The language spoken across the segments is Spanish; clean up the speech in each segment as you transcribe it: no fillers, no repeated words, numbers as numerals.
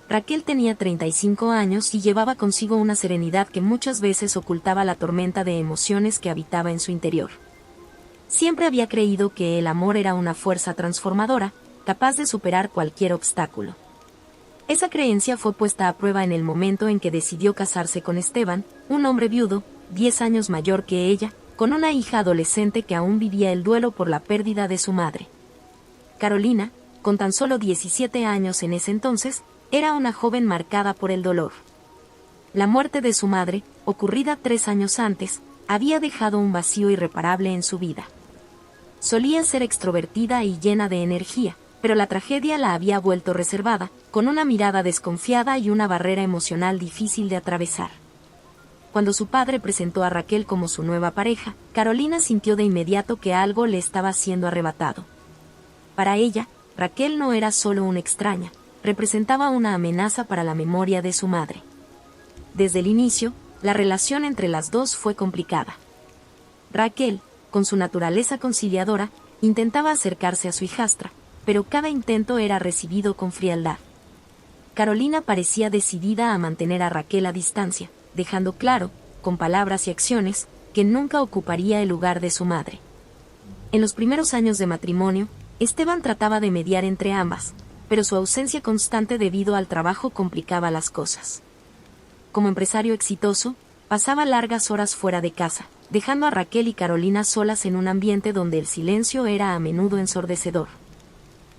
Raquel tenía 35 años y llevaba consigo una serenidad que muchas veces ocultaba la tormenta de emociones que habitaba en su interior. Siempre había creído que el amor era una fuerza transformadora, capaz de superar cualquier obstáculo. Esa creencia fue puesta a prueba en el momento en que decidió casarse con Esteban, un hombre viudo, 10 años mayor que ella, con una hija adolescente que aún vivía el duelo por la pérdida de su madre. Carolina, con tan solo 17 años en ese entonces, era una joven marcada por el dolor. La muerte de su madre, ocurrida 3 años antes, había dejado un vacío irreparable en su vida. Solía ser extrovertida y llena de energía, pero la tragedia la había vuelto reservada, con una mirada desconfiada y una barrera emocional difícil de atravesar. Cuando su padre presentó a Raquel como su nueva pareja, Carolina sintió de inmediato que algo le estaba siendo arrebatado. Para ella, Raquel no era solo una extraña, representaba una amenaza para la memoria de su madre. Desde el inicio, la relación entre las dos fue complicada. Raquel, con su naturaleza conciliadora, intentaba acercarse a su hijastra, pero cada intento era recibido con frialdad. Carolina parecía decidida a mantener a Raquel a distancia, dejando claro, con palabras y acciones, que nunca ocuparía el lugar de su madre. En los primeros años de matrimonio, Esteban trataba de mediar entre ambas, pero su ausencia constante debido al trabajo complicaba las cosas. Como empresario exitoso, pasaba largas horas fuera de casa, dejando a Raquel y Carolina solas en un ambiente donde el silencio era a menudo ensordecedor.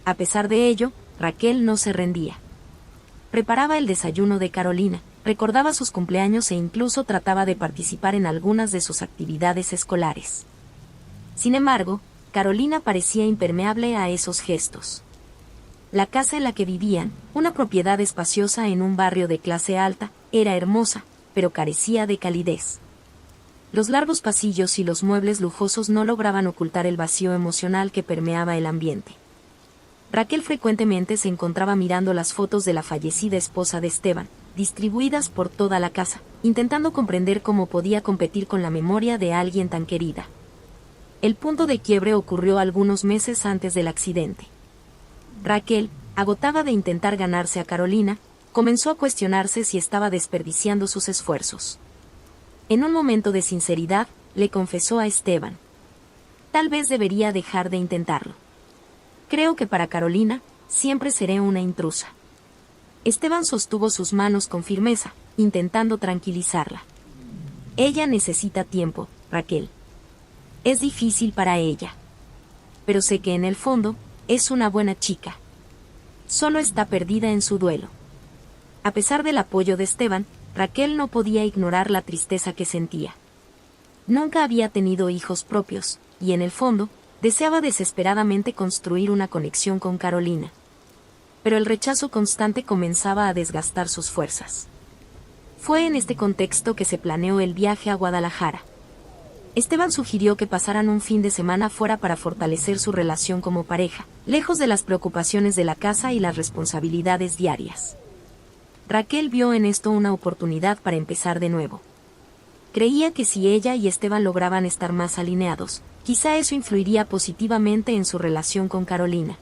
A pesar de ello, Raquel no se rendía. Preparaba el desayuno de Carolina, recordaba sus cumpleaños e incluso trataba de participar en algunas de sus actividades escolares. Sin embargo, Carolina parecía impermeable a esos gestos. La casa en la que vivían, una propiedad espaciosa en un barrio de clase alta, era hermosa, pero carecía de calidez. Los largos pasillos y los muebles lujosos no lograban ocultar el vacío emocional que permeaba el ambiente. Raquel frecuentemente se encontraba mirando las fotos de la fallecida esposa de Esteban, distribuidas por toda la casa, intentando comprender cómo podía competir con la memoria de alguien tan querida. El punto de quiebre ocurrió algunos meses antes del accidente. Raquel, agotada de intentar ganarse a Carolina, comenzó a cuestionarse si estaba desperdiciando sus esfuerzos. En un momento de sinceridad, le confesó a Esteban: «Tal vez debería dejar de intentarlo. Creo que para Carolina, siempre seré una intrusa». Esteban sostuvo sus manos con firmeza, intentando tranquilizarla. «Ella necesita tiempo, Raquel. Es difícil para ella. Pero sé que en el fondo, es una buena chica. Solo está perdida en su duelo». A pesar del apoyo de Esteban, Raquel no podía ignorar la tristeza que sentía. Nunca había tenido hijos propios, y en el fondo, deseaba desesperadamente construir una conexión con Carolina. Pero el rechazo constante comenzaba a desgastar sus fuerzas. Fue en este contexto que se planeó el viaje a Guadalajara. Esteban sugirió que pasaran un fin de semana fuera para fortalecer su relación como pareja, lejos de las preocupaciones de la casa y las responsabilidades diarias. Raquel vio en esto una oportunidad para empezar de nuevo. Creía que si ella y Esteban lograban estar más alineados, quizá eso influiría positivamente en su relación con Carolina.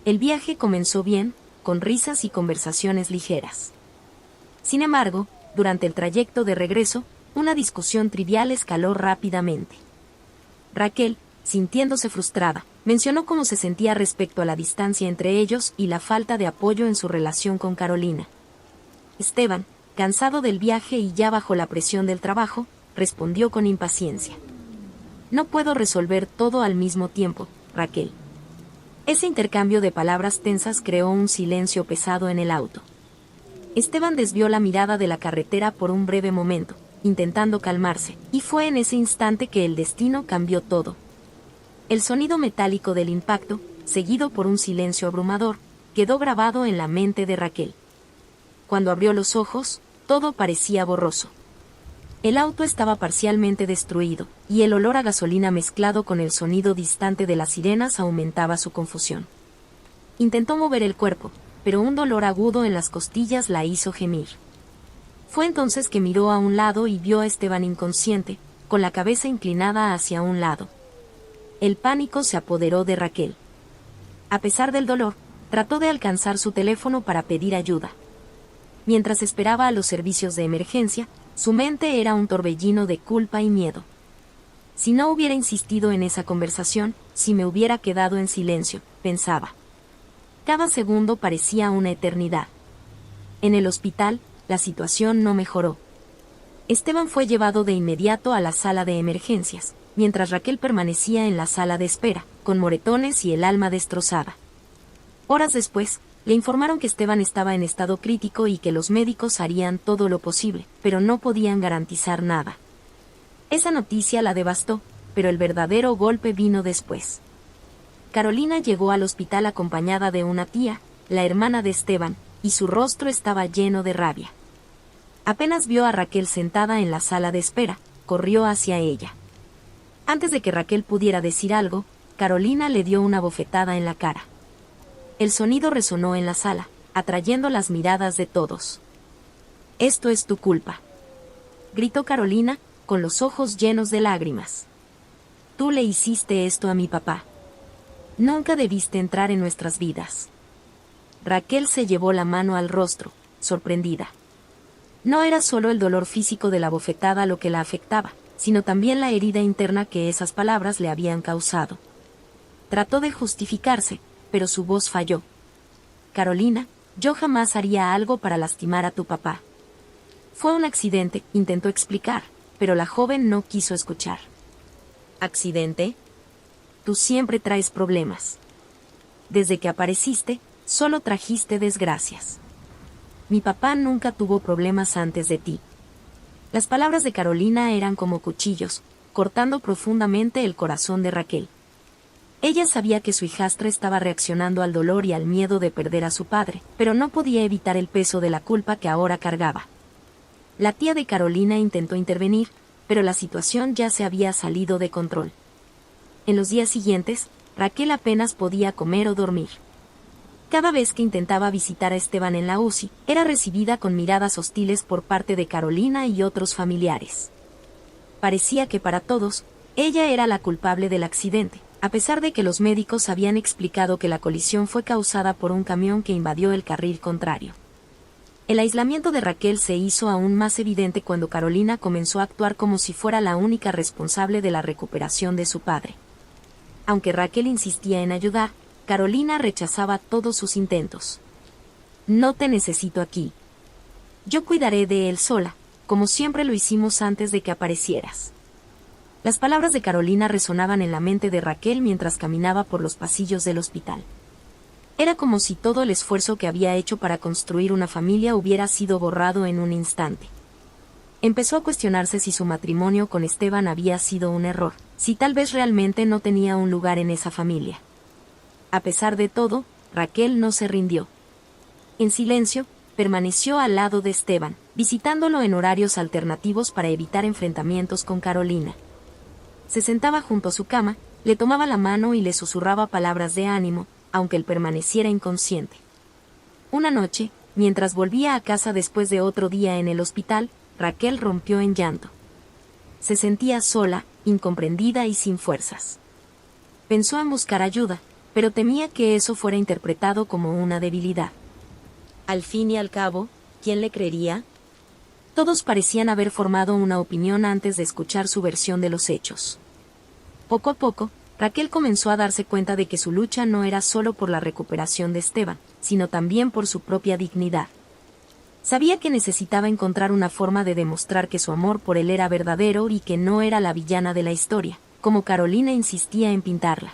El viaje comenzó bien, con risas y conversaciones ligeras. Sin embargo, durante el trayecto de regreso, una discusión trivial escaló rápidamente. Raquel, sintiéndose frustrada, mencionó cómo se sentía respecto a la distancia entre ellos y la falta de apoyo en su relación con Carolina. Esteban, cansado del viaje y ya bajo la presión del trabajo, respondió con impaciencia: «No puedo resolver todo al mismo tiempo, Raquel». Ese intercambio de palabras tensas creó un silencio pesado en el auto. Esteban desvió la mirada de la carretera por un breve momento, intentando calmarse, y fue en ese instante que el destino cambió todo. El sonido metálico del impacto, seguido por un silencio abrumador, quedó grabado en la mente de Raquel. Cuando abrió los ojos, todo parecía borroso. El auto estaba parcialmente destruido, y el olor a gasolina mezclado con el sonido distante de las sirenas aumentaba su confusión. Intentó mover el cuerpo, pero un dolor agudo en las costillas la hizo gemir. Fue entonces que miró a un lado y vio a Esteban inconsciente, con la cabeza inclinada hacia un lado. El pánico se apoderó de Raquel. A pesar del dolor, trató de alcanzar su teléfono para pedir ayuda, Mientras esperaba a los servicios de emergencia, su mente era un torbellino de culpa y miedo. Si no hubiera insistido en esa conversación, si me hubiera quedado en silencio, pensaba. Cada segundo parecía una eternidad. En el hospital, la situación no mejoró. Esteban fue llevado de inmediato a la sala de emergencias, mientras Raquel permanecía en la sala de espera, con moretones y el alma destrozada. Horas después, le informaron que Esteban estaba en estado crítico y que los médicos harían todo lo posible, pero no podían garantizar nada. Esa noticia la devastó, pero el verdadero golpe vino después. Carolina llegó al hospital acompañada de una tía, la hermana de Esteban, y su rostro estaba lleno de rabia. Apenas vio a Raquel sentada en la sala de espera, corrió hacia ella. Antes de que Raquel pudiera decir algo, Carolina le dio una bofetada en la cara. El sonido resonó en la sala, atrayendo las miradas de todos. «Esto es tu culpa», gritó Carolina, con los ojos llenos de lágrimas. «Tú le hiciste esto a mi papá. Nunca debiste entrar en nuestras vidas». Raquel se llevó la mano al rostro, sorprendida. No era solo el dolor físico de la bofetada lo que la afectaba, sino también la herida interna que esas palabras le habían causado. Trató de justificarse, pero su voz falló. «Carolina, yo jamás haría algo para lastimar a tu papá. Fue un accidente», intentó explicar, pero la joven no quiso escuchar. «¿Accidente? Tú siempre traes problemas. Desde que apareciste, solo trajiste desgracias. Mi papá nunca tuvo problemas antes de ti». Las palabras de Carolina eran como cuchillos, cortando profundamente el corazón de Raquel. Ella sabía que su hijastra estaba reaccionando al dolor y al miedo de perder a su padre, pero no podía evitar el peso de la culpa que ahora cargaba. La tía de Carolina intentó intervenir, pero la situación ya se había salido de control. En los días siguientes, Raquel apenas podía comer o dormir. Cada vez que intentaba visitar a Esteban en la UCI, era recibida con miradas hostiles por parte de Carolina y otros familiares. Parecía que para todos, ella era la culpable del accidente, a pesar de que los médicos habían explicado que la colisión fue causada por un camión que invadió el carril contrario. El aislamiento de Raquel se hizo aún más evidente cuando Carolina comenzó a actuar como si fuera la única responsable de la recuperación de su padre. Aunque Raquel insistía en ayudar, Carolina rechazaba todos sus intentos. «No te necesito aquí. Yo cuidaré de él sola, como siempre lo hicimos antes de que aparecieras». Las palabras de Carolina resonaban en la mente de Raquel mientras caminaba por los pasillos del hospital. Era como si todo el esfuerzo que había hecho para construir una familia hubiera sido borrado en un instante. Empezó a cuestionarse si su matrimonio con Esteban había sido un error, si tal vez realmente no tenía un lugar en esa familia. A pesar de todo, Raquel no se rindió. En silencio, permaneció al lado de Esteban, visitándolo en horarios alternativos para evitar enfrentamientos con Carolina. Se sentaba junto a su cama, le tomaba la mano y le susurraba palabras de ánimo, aunque él permaneciera inconsciente. Una noche, mientras volvía a casa después de otro día en el hospital, Raquel rompió en llanto. Se sentía sola, incomprendida y sin fuerzas. Pensó en buscar ayuda, pero temía que eso fuera interpretado como una debilidad. Al fin y al cabo, ¿quién le creería? Todos parecían haber formado una opinión antes de escuchar su versión de los hechos. Poco a poco, Raquel comenzó a darse cuenta de que su lucha no era solo por la recuperación de Esteban, sino también por su propia dignidad. Sabía que necesitaba encontrar una forma de demostrar que su amor por él era verdadero y que no era la villana de la historia, como Carolina insistía en pintarla.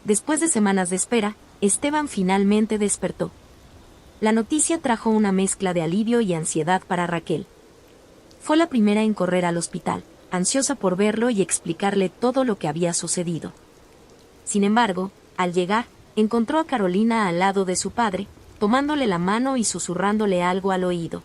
Después de semanas de espera, Esteban finalmente despertó. La noticia trajo una mezcla de alivio y ansiedad para Raquel. Fue la primera en correr al hospital, ansiosa por verlo y explicarle todo lo que había sucedido. Sin embargo, al llegar, encontró a Carolina al lado de su padre, tomándole la mano y susurrándole algo al oído.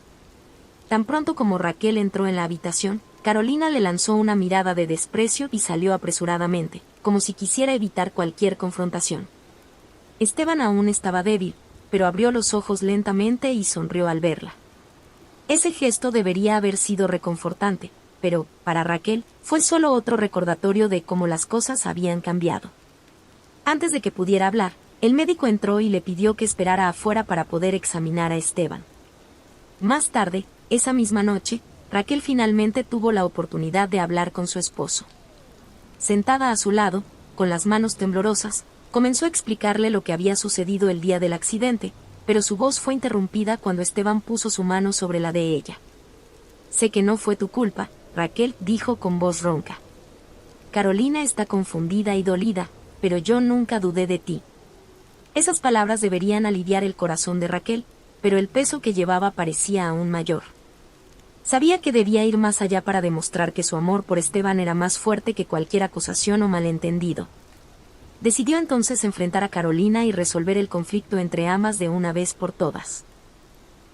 Tan pronto como Raquel entró en la habitación, Carolina le lanzó una mirada de desprecio y salió apresuradamente, como si quisiera evitar cualquier confrontación. Esteban aún estaba débil, pero abrió los ojos lentamente y sonrió al verla. Ese gesto debería haber sido reconfortante, pero, para Raquel, fue solo otro recordatorio de cómo las cosas habían cambiado. Antes de que pudiera hablar, el médico entró y le pidió que esperara afuera para poder examinar a Esteban. Más tarde, esa misma noche, Raquel finalmente tuvo la oportunidad de hablar con su esposo. Sentada a su lado, con las manos temblorosas, comenzó a explicarle lo que había sucedido el día del accidente, pero su voz fue interrumpida cuando Esteban puso su mano sobre la de ella. «Sé que no fue tu culpa», Raquel dijo con voz ronca. «Carolina está confundida y dolida, pero yo nunca dudé de ti». Esas palabras deberían aliviar el corazón de Raquel, pero el peso que llevaba parecía aún mayor. Sabía que debía ir más allá para demostrar que su amor por Esteban era más fuerte que cualquier acusación o malentendido. Decidió entonces enfrentar a Carolina y resolver el conflicto entre ambas de una vez por todas.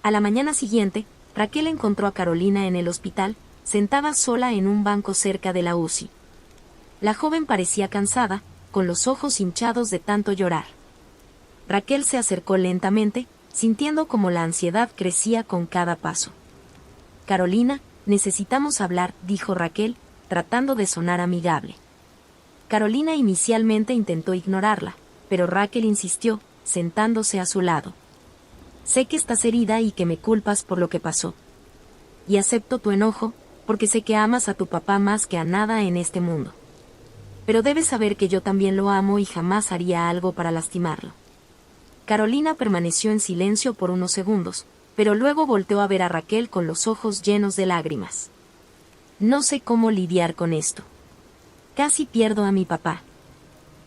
A la mañana siguiente, Raquel encontró a Carolina en el hospital, sentada sola en un banco cerca de la UCI. La joven parecía cansada, con los ojos hinchados de tanto llorar. Raquel se acercó lentamente, sintiendo como la ansiedad crecía con cada paso. «Carolina, necesitamos hablar», dijo Raquel, tratando de sonar amigable. Carolina inicialmente intentó ignorarla, pero Raquel insistió, sentándose a su lado. «Sé que estás herida y que me culpas por lo que pasó. Y acepto tu enojo, porque sé que amas a tu papá más que a nada en este mundo. Pero debes saber que yo también lo amo y jamás haría algo para lastimarlo». Carolina permaneció en silencio por unos segundos, pero luego volteó a ver a Raquel con los ojos llenos de lágrimas. «No sé cómo lidiar con esto. Casi pierdo a mi papá.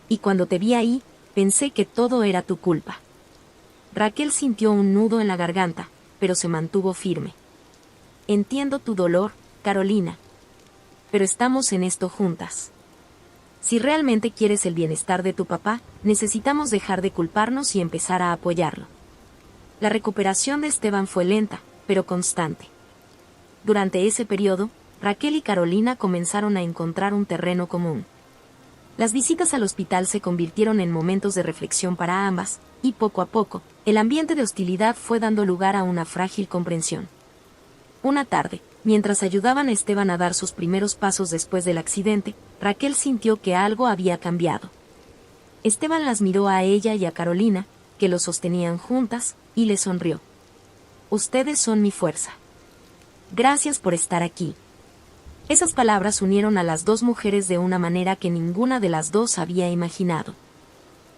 Y cuando te vi ahí, pensé que todo era tu culpa». Raquel sintió un nudo en la garganta, pero se mantuvo firme. «Entiendo tu dolor, Carolina. Pero estamos en esto juntas. Si realmente quieres el bienestar de tu papá, necesitamos dejar de culparnos y empezar a apoyarlo». La recuperación de Esteban fue lenta, pero constante. Durante ese periodo, Raquel y Carolina comenzaron a encontrar un terreno común. Las visitas al hospital se convirtieron en momentos de reflexión para ambas, y poco a poco, el ambiente de hostilidad fue dando lugar a una frágil comprensión. Una tarde, mientras ayudaban a Esteban a dar sus primeros pasos después del accidente, Raquel sintió que algo había cambiado. Esteban las miró a ella y a Carolina, que lo sostenían juntas, y le sonrió. «Ustedes son mi fuerza. Gracias por estar aquí». Esas palabras unieron a las dos mujeres de una manera que ninguna de las dos había imaginado.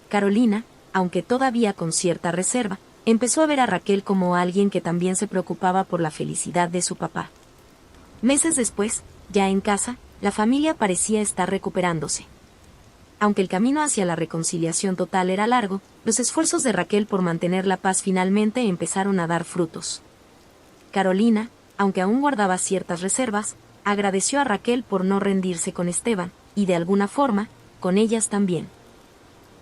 Carolina, aunque todavía con cierta reserva, empezó a ver a Raquel como alguien que también se preocupaba por la felicidad de su papá. Meses después, ya en casa, la familia parecía estar recuperándose. Aunque el camino hacia la reconciliación total era largo, los esfuerzos de Raquel por mantener la paz finalmente empezaron a dar frutos. Carolina, aunque aún guardaba ciertas reservas, agradeció a Raquel por no rendirse con Esteban, y de alguna forma, con ellas también.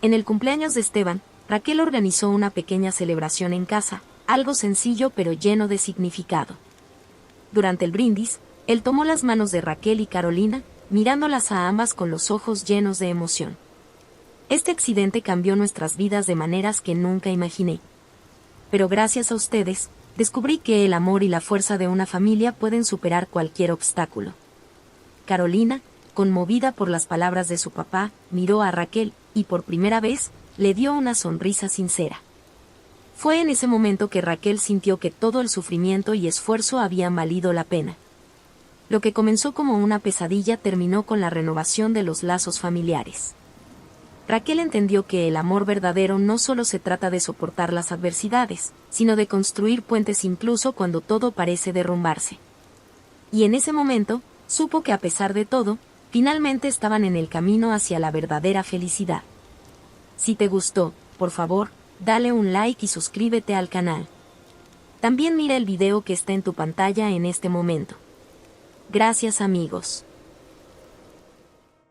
En el cumpleaños de Esteban, Raquel organizó una pequeña celebración en casa, algo sencillo pero lleno de significado. Durante el brindis, él tomó las manos de Raquel y Carolina, mirándolas a ambas con los ojos llenos de emoción. «Este accidente cambió nuestras vidas de maneras que nunca imaginé. Pero gracias a ustedes, descubrí que el amor y la fuerza de una familia pueden superar cualquier obstáculo». Carolina, conmovida por las palabras de su papá, miró a Raquel, y por primera vez, le dio una sonrisa sincera. Fue en ese momento que Raquel sintió que todo el sufrimiento y esfuerzo habían valido la pena. Lo que comenzó como una pesadilla terminó con la renovación de los lazos familiares. Raquel entendió que el amor verdadero no solo se trata de soportar las adversidades, sino de construir puentes incluso cuando todo parece derrumbarse. Y en ese momento, supo que a pesar de todo, finalmente estaban en el camino hacia la verdadera felicidad. Si te gustó, por favor, dale un like y suscríbete al canal. También mira el video que está en tu pantalla en este momento. Gracias amigos.